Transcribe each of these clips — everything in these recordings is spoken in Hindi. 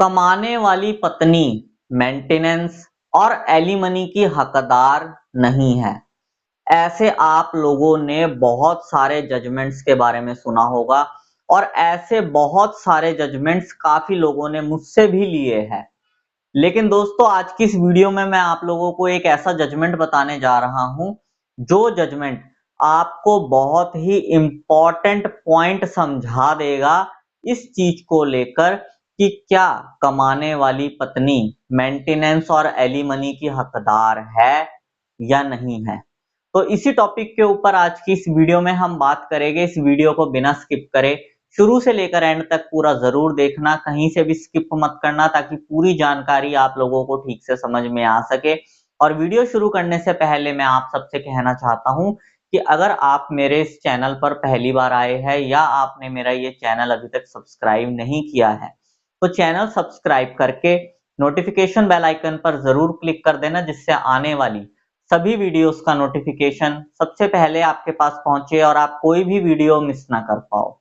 कमाने वाली पत्नी मेंटेनेंस और एलिमनी की हकदार नहीं है। ऐसे आप लोगों ने बहुत सारे जजमेंट्स के बारे में सुना होगा और ऐसे बहुत सारे जजमेंट्स काफी लोगों ने मुझसे भी लिए हैं। लेकिन दोस्तों, आज की इस वीडियो में मैं आप लोगों को एक ऐसा जजमेंट बताने जा रहा हूं, जो जजमेंट आपको बहुत ही इंपॉर्टेंट पॉइंट समझा देगा इस चीज को लेकर कि क्या कमाने वाली पत्नी मेंटेनेंस और एलिमनी की हकदार है या नहीं है। तो इसी टॉपिक के ऊपर आज की इस वीडियो में हम बात करेंगे। इस वीडियो को बिना स्किप करे शुरू से लेकर एंड तक पूरा जरूर देखना, कहीं से भी स्किप मत करना, ताकि पूरी जानकारी आप लोगों को ठीक से समझ में आ सके। और वीडियो शुरू करने से पहले मैं आप सबसे कहना चाहता हूं कि अगर आप मेरे इस चैनल पर पहली बार आए हैं या आपने मेरा ये चैनल अभी तक सब्सक्राइब नहीं किया है, तो चैनल सब्सक्राइब करके नोटिफिकेशन बेल आइकन पर जरूर क्लिक कर देना, जिससे आने वाली सभी वीडियोस का नोटिफिकेशन सबसे पहले आपके पास पहुंचे और आप कोई भी वीडियो मिस ना कर पाओ।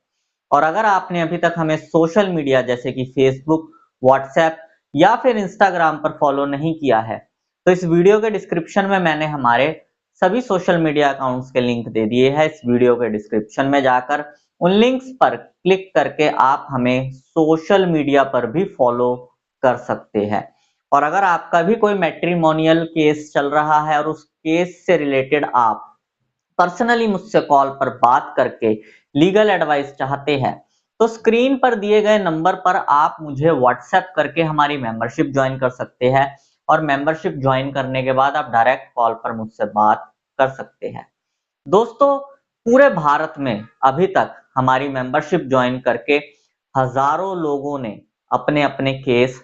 और अगर आपने अभी तक हमें सोशल मीडिया जैसे कि फेसबुक, व्हाट्सएप या फिर इंस्टाग्राम पर फॉलो नहीं किया है, तो इस वीडियो के डिस्क्रिप्शन में मैंने हमारे सभी सोशल मीडिया अकाउंट्स के लिंक दे दिए हैं। इस वीडियो के डिस्क्रिप्शन में जाकर उन लिंक्स पर क्लिक करके आप हमें सोशल मीडिया पर भी फॉलो कर सकते हैं। और अगर आपका भी कोई मैट्रिमोनियल केस चल रहा है और उस केस से रिलेटेड आप पर्सनली मुझसे कॉल पर बात करके लीगल एडवाइस चाहते हैं, तो स्क्रीन पर दिए गए नंबर पर आप मुझे व्हाट्सएप करके हमारी मेंबरशिप ज्वाइन कर सकते हैं। और मेंबरशिप ज्वाइन करने के बाद आप डायरेक्ट कॉल पर मुझसे बात कर सकते हैं। दोस्तों, पूरे भारत में अभी तक हमारी मेंबरशिप ज्वाइन करके हजारों लोगों ने अपने अपने केस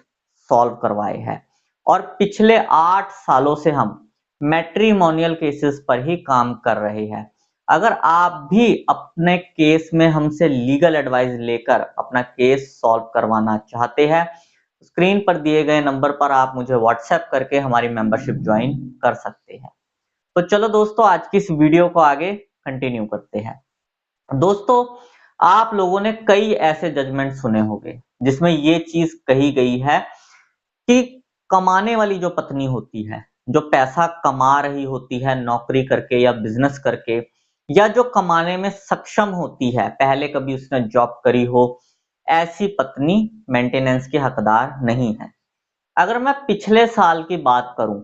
सॉल्व करवाए हैं। और पिछले 8 सालों से हम मैट्रिमोनियल केसेस पर ही काम कर रहे हैं। अगर आप भी अपने केस में हमसे लीगल एडवाइस लेकर अपना केस सॉल्व करवाना चाहते हैं, स्क्रीन पर दिए गए नंबर पर आप मुझे व्हाट्सएप करके हमारी मेंबरशिप ज्वाइन कर सकते हैं। तो चलो दोस्तों, आज की इस वीडियो को आगे कंटिन्यू करते हैं। दोस्तों, आप लोगों ने कई ऐसे जजमेंट सुने होंगे जिसमें ये चीज कही गई है कि कमाने वाली जो पत्नी होती है, जो पैसा कमा रही होती है नौकरी करके या बिजनेस करके, या जो कमाने में सक्षम होती है, पहले कभी उसने जॉब करी हो, ऐसी पत्नी मेंटेनेंस की हकदार नहीं है। अगर मैं पिछले साल की बात करूं,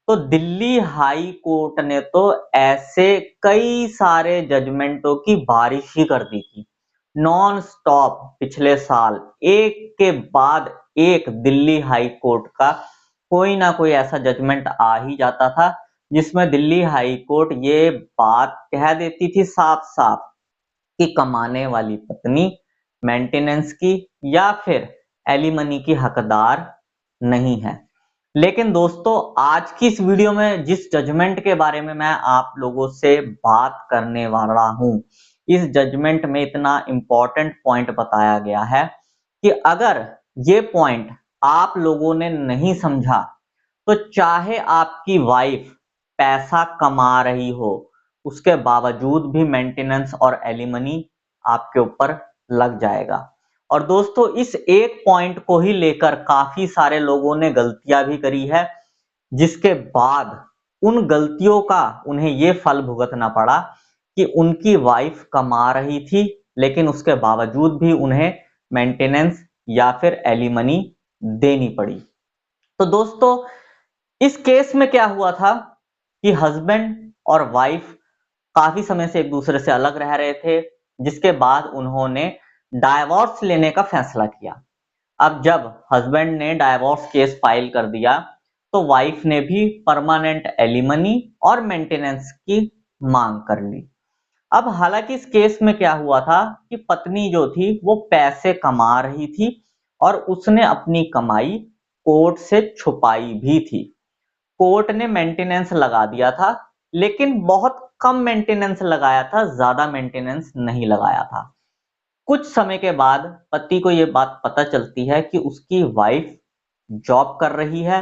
तो दिल्ली हाई कोर्ट ने तो ऐसे कई सारे जजमेंटों की बारिश ही कर दी थी। नॉन स्टॉप पिछले साल एक के बाद एक दिल्ली हाई कोर्ट का कोई ना कोई ऐसा जजमेंट आ ही जाता था, जिसमें दिल्ली हाई कोर्ट ये बात कह देती थी साफ साफ कि कमाने वाली पत्नी मेंटेनेंस की या फिर एलिमनी की हकदार नहीं है। लेकिन दोस्तों, आज की इस वीडियो में जिस जजमेंट के बारे में मैं आप लोगों से बात करने वाला हूं, इस जजमेंट में इतना इंपॉर्टेंट पॉइंट बताया गया है कि अगर ये पॉइंट आप लोगों ने नहीं समझा, तो चाहे आपकी वाइफ पैसा कमा रही हो, उसके बावजूद भी मेंटेनेंस और एलिमनी आपके ऊपर लग जाएगा। और दोस्तों, इस एक पॉइंट को ही लेकर काफी सारे लोगों ने गलतियां भी करी है, जिसके बाद उन गलतियों का उन्हें यह फल भुगतना पड़ा कि उनकी वाइफ कमा रही थी, लेकिन उसके बावजूद भी उन्हें मेंटेनेंस या फिर एलिमनी देनी पड़ी। तो दोस्तों, इस केस में क्या हुआ था कि हस्बैंड और वाइफ काफी समय से एक दूसरे से अलग रह रहे थे, जिसके बाद उन्होंने डाइवोर्स लेने का फैसला किया। अब जब हस्बैंड ने डाइवोर्स केस फाइल कर दिया, तो वाइफ ने भी परमानेंट एलिमनी और मेंटेनेंस की मांग कर ली। अब हालांकि इस केस में क्या हुआ था कि पत्नी जो थी वो पैसे कमा रही थी और उसने अपनी कमाई कोर्ट से छुपाई भी थी। कोर्ट ने मेंटेनेंस लगा दिया था, लेकिन बहुत कम मेंटेनेंस लगाया था, ज्यादा मेंटेनेंस नहीं लगाया था। कुछ समय के बाद पति को यह बात पता चलती है कि उसकी वाइफ जॉब कर रही है,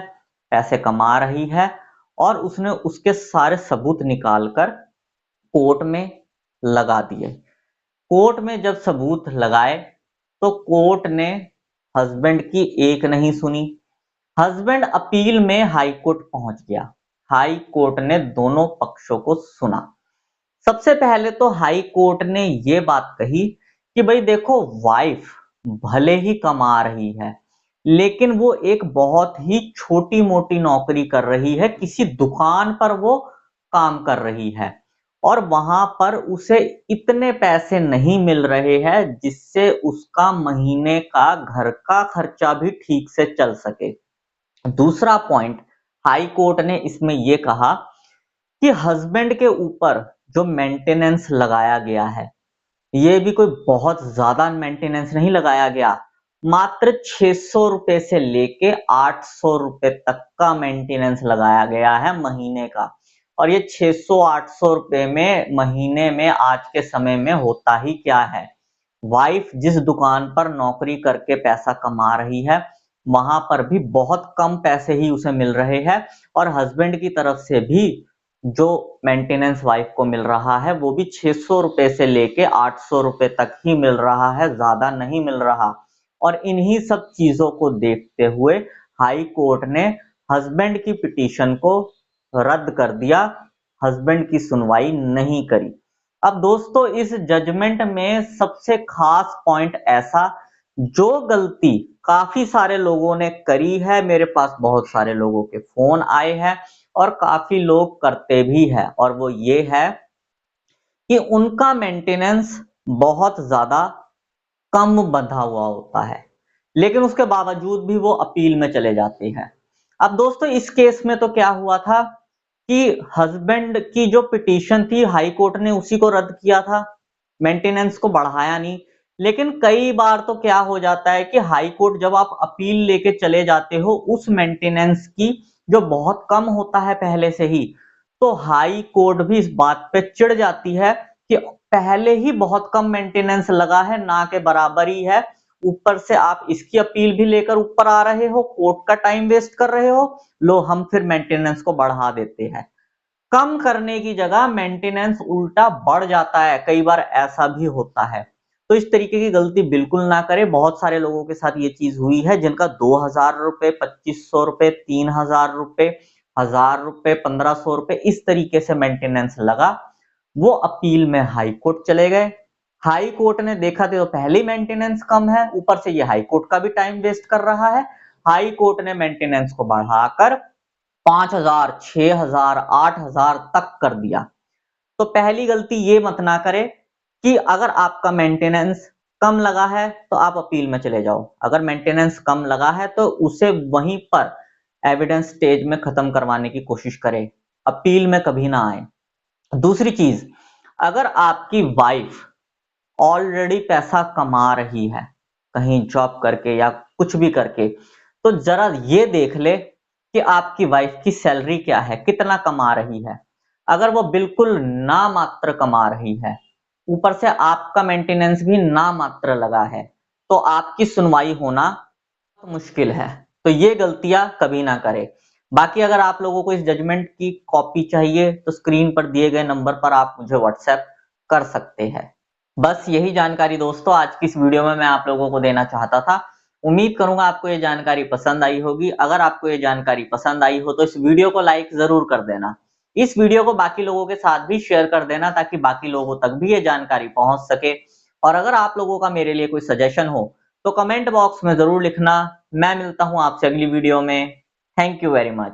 पैसे कमा रही है, और उसने उसके सारे सबूत निकालकर कोर्ट में लगा दिए। कोर्ट में जब सबूत लगाए, तो कोर्ट ने हस्बैंड की एक नहीं सुनी। हस्बैंड अपील में हाई कोर्ट पहुंच गया। हाई कोर्ट ने दोनों पक्षों को सुना। सबसे पहले तो हाई कोर्ट ने ये बात कही कि भाई देखो, वाइफ भले ही कमा रही है, लेकिन वो एक बहुत ही छोटी मोटी नौकरी कर रही है, किसी दुकान पर वो काम कर रही है और वहां पर उसे इतने पैसे नहीं मिल रहे हैं जिससे उसका महीने का घर का खर्चा भी ठीक से चल सके। दूसरा पॉइंट हाई कोर्ट ने इसमें यह कहा कि हस्बैंड के ऊपर जो मेंटेनेंस लगाया गया है, ये भी कोई बहुत ज्यादा मेंटेनेंस नहीं लगाया गया। मात्र 600 रुपए से लेके 800 रुपए तक का मेंटेनेंस लगाया गया है महीने का। और ये 600-800 रुपए में महीने में आज के समय में होता ही क्या है। वाइफ जिस दुकान पर नौकरी करके पैसा कमा रही है, वहां पर भी बहुत कम पैसे ही उसे मिल रहे हैं और हस्बैंड की तरफ से भी जो मेंटेनेंस वाइफ को मिल रहा है वो भी 600 रुपए से लेके 800 रुपए तक ही मिल रहा है, ज्यादा नहीं मिल रहा। और इन्हीं सब चीजों को देखते हुए हाई कोर्ट ने हस्बैंड की पिटीशन को रद्द कर दिया, हस्बैंड की सुनवाई नहीं करी। अब दोस्तों, इस जजमेंट में सबसे खास पॉइंट ऐसा, जो गलती काफी सारे लोगों ने करी है, मेरे पास बहुत सारे लोगों के फोन आए हैं और काफी लोग करते भी हैं, और वो ये है कि उनका मेंटेनेंस बहुत ज्यादा कम बंधा हुआ होता है, लेकिन उसके बावजूद भी वो अपील में चले जाते हैं। अब दोस्तों, इस केस में तो क्या हुआ था कि हस्बैंड की जो पिटीशन थी हाई कोर्ट ने उसी को रद्द किया था, मेंटेनेंस को बढ़ाया नहीं। लेकिन कई बार तो क्या हो जाता है कि हाई कोर्ट जब आप अपील लेके चले जाते हो उस मेंटेनेंस की जो बहुत कम होता है पहले से ही, तो हाई कोर्ट भी इस बात पे चिढ़ जाती है कि पहले ही बहुत कम मेंटेनेंस लगा है, ना के बराबर ही है, ऊपर से आप इसकी अपील भी लेकर ऊपर आ रहे हो, कोर्ट का टाइम वेस्ट कर रहे हो, लो हम फिर मेंटेनेंस को बढ़ा देते हैं। कम करने की जगह मेंटेनेंस उल्टा बढ़ जाता है, कई बार ऐसा भी होता है। तो इस तरीके की गलती बिल्कुल ना करें। बहुत सारे लोगों के साथ ये चीज हुई है जिनका 2000 रुपए, 2500 रुपए, 3000 रुपए, 1000 रुपए, 1500 रुपए इस तरीके से मेंटेनेंस लगा। वो अपील में हाई कोर्ट चले गए। हाई कोर्ट ने देखा तो पहले मेंटेनेंस कम है, ऊपर से ये हाई कोर्ट का भी टाइम वेस्ट कर रहा है। हाई कोर्ट ने मेंटेनेंस को बढ़ाकर 5000, 6000, 8000 तक कर दिया। तो पहली गलती ये मत ना करें कि अगर आपका मेंटेनेंस कम लगा है तो आप अपील में चले जाओ, अगर मेंटेनेंस कम लगा है तो उसे वहीं पर एविडेंस स्टेज में खत्म करवाने की कोशिश करें, अपील में कभी ना आए। दूसरी चीज, अगर आपकी वाइफ ऑलरेडी पैसा कमा रही है कहीं जॉब करके या कुछ भी करके, तो जरा ये देख ले कि आपकी वाइफ की सैलरी क्या है, कितना कमा रही है। अगर वो बिल्कुल नामात्र कमा रही है, ऊपर से आपका मेंटेनेंस भी नामात्र लगा है, तो आपकी सुनवाई होना मुश्किल है। तो ये गलतियां कभी ना करें। बाकी अगर आप लोगों को इस जजमेंट की कॉपी चाहिए तो स्क्रीन पर दिए गए नंबर पर आप मुझे व्हाट्सएप कर सकते हैं। बस यही जानकारी दोस्तों आज की इस वीडियो में मैं आप लोगों को देना चाहता था। उम्मीद करूंगा आपको ये जानकारी पसंद आई होगी। अगर आपको ये जानकारी पसंद आई हो तो इस वीडियो को लाइक जरूर कर देना। इस वीडियो को बाकी लोगों के साथ भी शेयर कर देना ताकि बाकी लोगों तक भी ये जानकारी पहुंच सके। और अगर आप लोगों का मेरे लिए कोई सजेशन हो तो कमेंट बॉक्स में जरूर लिखना। मैं मिलता हूं आपसे अगली वीडियो में। Thank you very much.